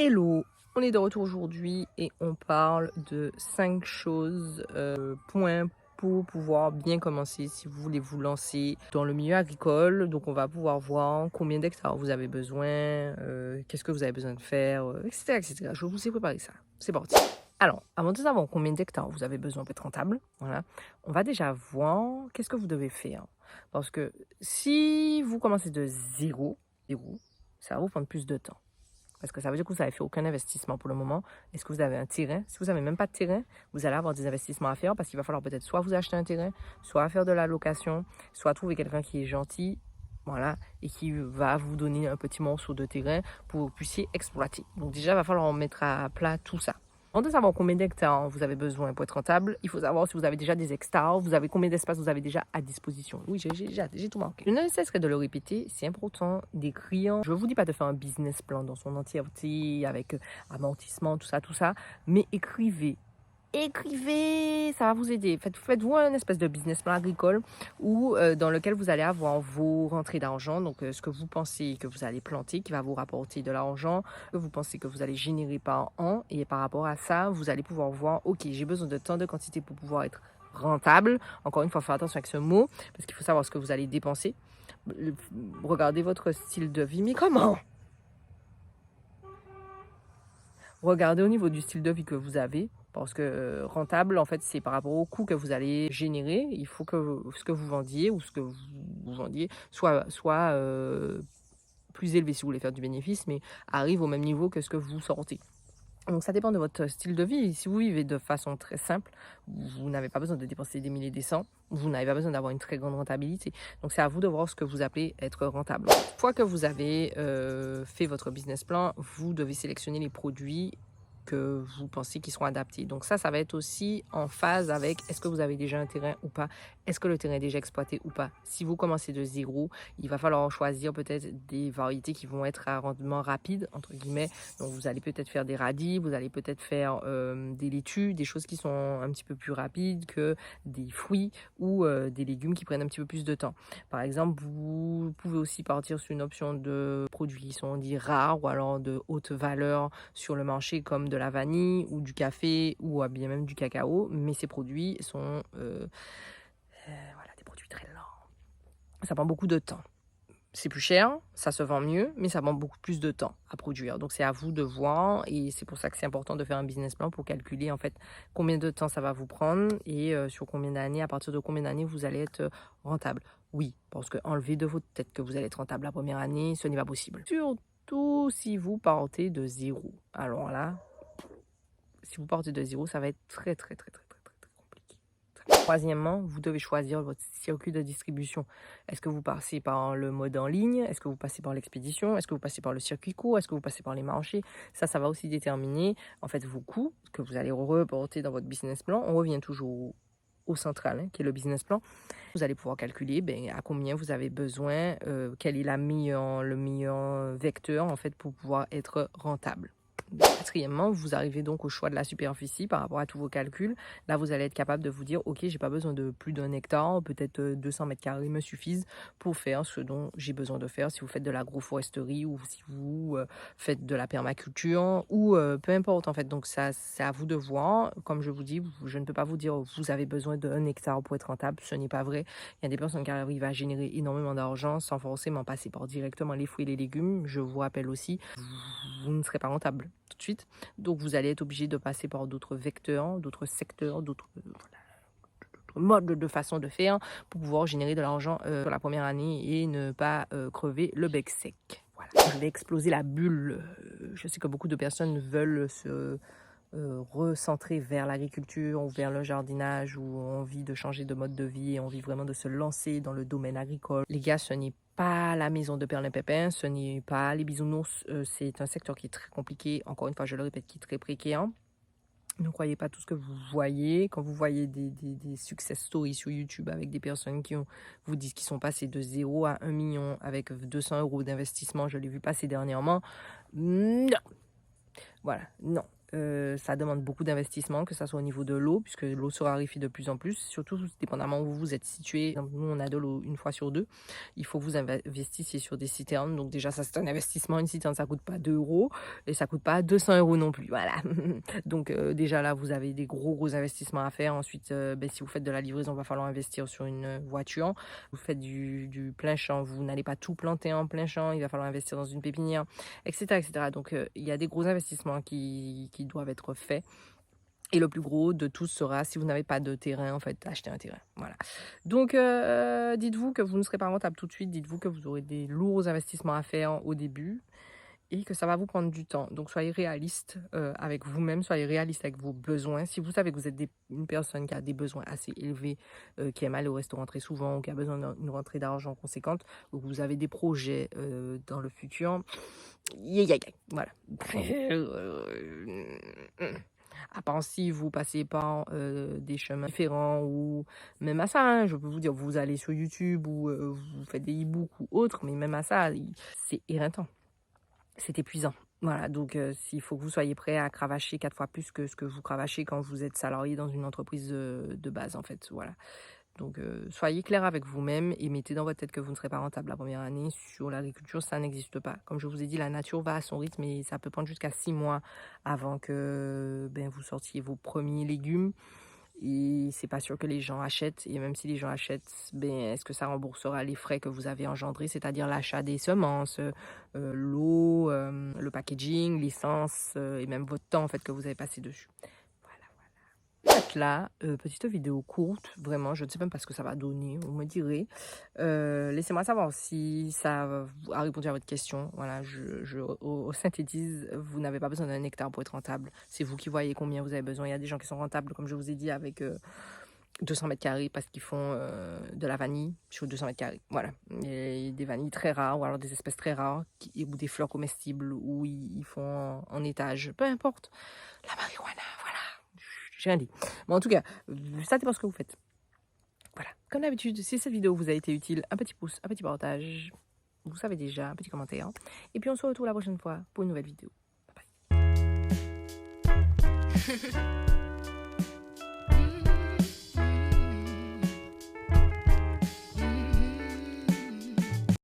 Hello, on est de retour aujourd'hui et on parle de 5 points pour pouvoir bien commencer si vous voulez vous lancer dans le milieu agricole. Donc on va pouvoir voir combien d'hectares vous avez besoin, qu'est-ce que vous avez besoin de faire, etc., etc. Je vous ai préparé ça. C'est parti. Alors, avant de savoir combien d'hectares vous avez besoin pour être rentable, voilà, on va déjà voir qu'est-ce que vous devez faire. Parce que si vous commencez de zéro, ça va vous prendre plus de temps. Parce que ça veut dire que vous n'avez fait aucun investissement pour le moment. Est-ce que vous avez un terrain? Si vous n'avez même pas de terrain, vous allez avoir des investissements à faire parce qu'il va falloir peut-être soit vous acheter un terrain, soit faire de la location, soit trouver quelqu'un qui est gentil, voilà, et qui va vous donner un petit morceau de terrain pour que vous puissiez exploiter. Donc déjà, il va falloir mettre à plat tout ça. Avant de savoir combien d'hectares vous avez besoin pour être rentable, il faut savoir si vous avez déjà des hectares, vous avez combien d'espace vous avez déjà à disposition. Oui, j'ai tout marqué. Je ne cesserai de le répéter, c'est important d'écrire. Je ne vous dis pas de faire un business plan dans son entièreté avec amortissement, tout ça, mais écrivez, ça va vous aider. Faites-vous un espèce de business plan agricole dans lequel vous allez avoir vos rentrées d'argent, donc ce que vous pensez que vous allez planter, qui va vous rapporter de l'argent, que vous pensez que vous allez générer par an, et par rapport à ça, vous allez pouvoir voir, ok, j'ai besoin de tant de quantité pour pouvoir être rentable. Encore une fois, faire attention avec ce mot, parce qu'il faut savoir ce que vous allez dépenser. Regardez votre style de vie, mais comment? Regardez au niveau du style de vie que vous avez, parce que rentable, en fait, c'est par rapport au coût que vous allez générer. Il faut que ce que vous vendiez ou ce que vous vendiez soit plus élevé si vous voulez faire du bénéfice, mais arrive au même niveau que ce que vous sortez. Donc ça dépend de votre style de vie. Si vous vivez de façon très simple, vous n'avez pas besoin de dépenser des milliers et des cents, vous n'avez pas besoin d'avoir une très grande rentabilité. Donc c'est à vous de voir ce que vous appelez être rentable. Une fois que vous avez fait votre business plan, vous devez sélectionner les produits que vous pensez qui seront adaptés. Donc ça va être aussi en phase avec est-ce que vous avez déjà un terrain ou pas, est-ce que le terrain est déjà exploité ou pas. Si vous commencez de zéro, il va falloir choisir peut-être des variétés qui vont être à rendement rapide, entre guillemets. Donc vous allez peut-être faire des radis, vous allez peut-être faire des laitues, des choses qui sont un petit peu plus rapides que des fruits ou des légumes qui prennent un petit peu plus de temps. Par exemple, vous pouvez aussi partir sur une option de produits qui sont dits rares ou alors de haute valeur sur le marché comme de la vanille ou du café ou bien même du cacao, mais ces produits sont voilà, des produits très lents. Ça prend beaucoup de temps. C'est plus cher, ça se vend mieux, mais ça prend beaucoup plus de temps à produire. Donc c'est à vous de voir et c'est pour ça que c'est important de faire un business plan pour calculer en fait combien de temps ça va vous prendre et sur combien d'années, à partir de combien d'années vous allez être rentable. Oui, parce que enlever de votre tête que vous allez être rentable la première année, ce n'est pas possible. Surtout si vous partez de zéro. Alors là, si vous partez de zéro, ça va être très compliqué. Troisièmement, vous devez choisir votre circuit de distribution. Est-ce que vous passez par le mode en ligne? Est-ce que vous passez par l'expédition? Est-ce que vous passez par le circuit court? Est-ce que vous passez par les marchés? Ça va aussi déterminer en fait vos coûts que vous allez reporter dans votre business plan. On revient toujours au central, qui est le business plan. Vous allez pouvoir calculer à combien vous avez besoin, quel est le meilleur vecteur en fait pour pouvoir être rentable. Quatrièmement, vous arrivez donc au choix de la superficie par rapport à tous vos calculs. Là, vous allez être capable de vous dire, ok, j'ai pas besoin de plus d'1 hectare, peut-être 200 mètres carrés me suffisent pour faire ce dont j'ai besoin de faire. Si vous faites de l'agroforesterie ou si vous faites de la permaculture ou peu importe en fait. Donc ça, c'est à vous de voir. Comme je vous dis, je ne peux pas vous dire, vous avez besoin d'1 hectare pour être rentable. Ce n'est pas vrai. Il y a des personnes qui arrivent à générer énormément d'argent sans forcément passer par directement les fruits et les légumes. Je vous rappelle aussi, vous ne serez pas rentable tout de suite. Donc vous allez être obligé de passer par d'autres vecteurs, d'autres secteurs, d'autres modes de façon de faire pour pouvoir générer de l'argent sur la première année et ne pas crever le bec sec. Voilà. Je vais exploser la bulle. Je sais que beaucoup de personnes veulent se recentrer vers l'agriculture ou vers le jardinage ou ont envie de changer de mode de vie et ont envie vraiment de se lancer dans le domaine agricole. Les gars, ce n'est pas la maison de Perlin-Pépin, ce n'est pas les bisounours, c'est un secteur qui est très compliqué, encore une fois je le répète, qui est très précaire. Ne croyez pas tout ce que vous voyez. Quand vous voyez des success stories sur YouTube avec des personnes qui vous disent qu'ils sont passés de 0 à 1 million avec 200 € d'investissement, je l'ai vu passer dernièrement. Non. Voilà, non. Ça demande beaucoup d'investissement, que ça soit au niveau de l'eau, puisque l'eau se raréfie de plus en plus, surtout dépendamment où vous êtes situé. Donc, nous, on a de l'eau une fois sur deux. Il faut que vous investissiez sur des citernes. Donc déjà, ça, c'est un investissement. Une citerne, ça coûte pas 2 € et ça coûte pas 200 € non plus. Voilà. Donc déjà là, vous avez des gros investissements à faire. Ensuite, si vous faites de la livraison, il va falloir investir sur une voiture. Vous faites du plein champ, vous n'allez pas tout planter en plein champ. Il va falloir investir dans une pépinière, etc. Donc il y a des gros investissements qui doivent être faits. Et le plus gros de tous sera, si vous n'avez pas de terrain, en fait, achetez un terrain. Voilà. Donc, dites-vous que vous ne serez pas rentable tout de suite. Dites-vous que vous aurez des lourds investissements à faire au début et que ça va vous prendre du temps. Donc, soyez réaliste avec vous-même, soyez réaliste avec vos besoins. Si vous savez que vous êtes une personne qui a des besoins assez élevés, qui aime aller au restaurant très souvent ou qui a besoin d'une rentrée d'argent conséquente, ou que vous avez des projets dans le futur, voilà. À part si vous passez par des chemins différents ou même à ça, hein, je peux vous dire, vous allez sur YouTube ou vous faites des e-books ou autres, mais même à ça, c'est éreintant, c'est épuisant. Voilà, donc s'il faut que vous soyez prêt à cravacher 4 fois plus que ce que vous cravachez quand vous êtes salarié dans une entreprise de base, en fait, voilà. Donc, soyez clair avec vous-même et mettez dans votre tête que vous ne serez pas rentable la première année. Sur l'agriculture, ça n'existe pas. Comme je vous ai dit, la nature va à son rythme et ça peut prendre jusqu'à 6 mois avant que vous sortiez vos premiers légumes. Et c'est pas sûr que les gens achètent. Et même si les gens achètent, est-ce que ça remboursera les frais que vous avez engendrés, c'est-à-dire l'achat des semences, l'eau, le packaging, l'essence et même votre temps en fait que vous avez passé dessus. Là, petite vidéo courte, vraiment, je ne sais même pas ce que ça va donner, vous me direz. Laissez-moi savoir si ça a répondu à votre question. Voilà, au synthétise, vous n'avez pas besoin d'un hectare pour être rentable. C'est vous qui voyez combien vous avez besoin. Il y a des gens qui sont rentables, comme je vous ai dit, avec 200 mètres carrés parce qu'ils font de la vanille sur 200 mètres carrés. Voilà, et des vanilles très rares ou alors des espèces très rares ou des fleurs comestibles où ils font en étage, peu importe. La marijuana, voilà. J'ai rien dit. Mais en tout cas, ça dépend ce que vous faites. Voilà. Comme d'habitude, si cette vidéo vous a été utile, un petit pouce, un petit partage. Vous savez déjà, un petit commentaire. Et puis on se retrouve la prochaine fois pour une nouvelle vidéo. Bye bye.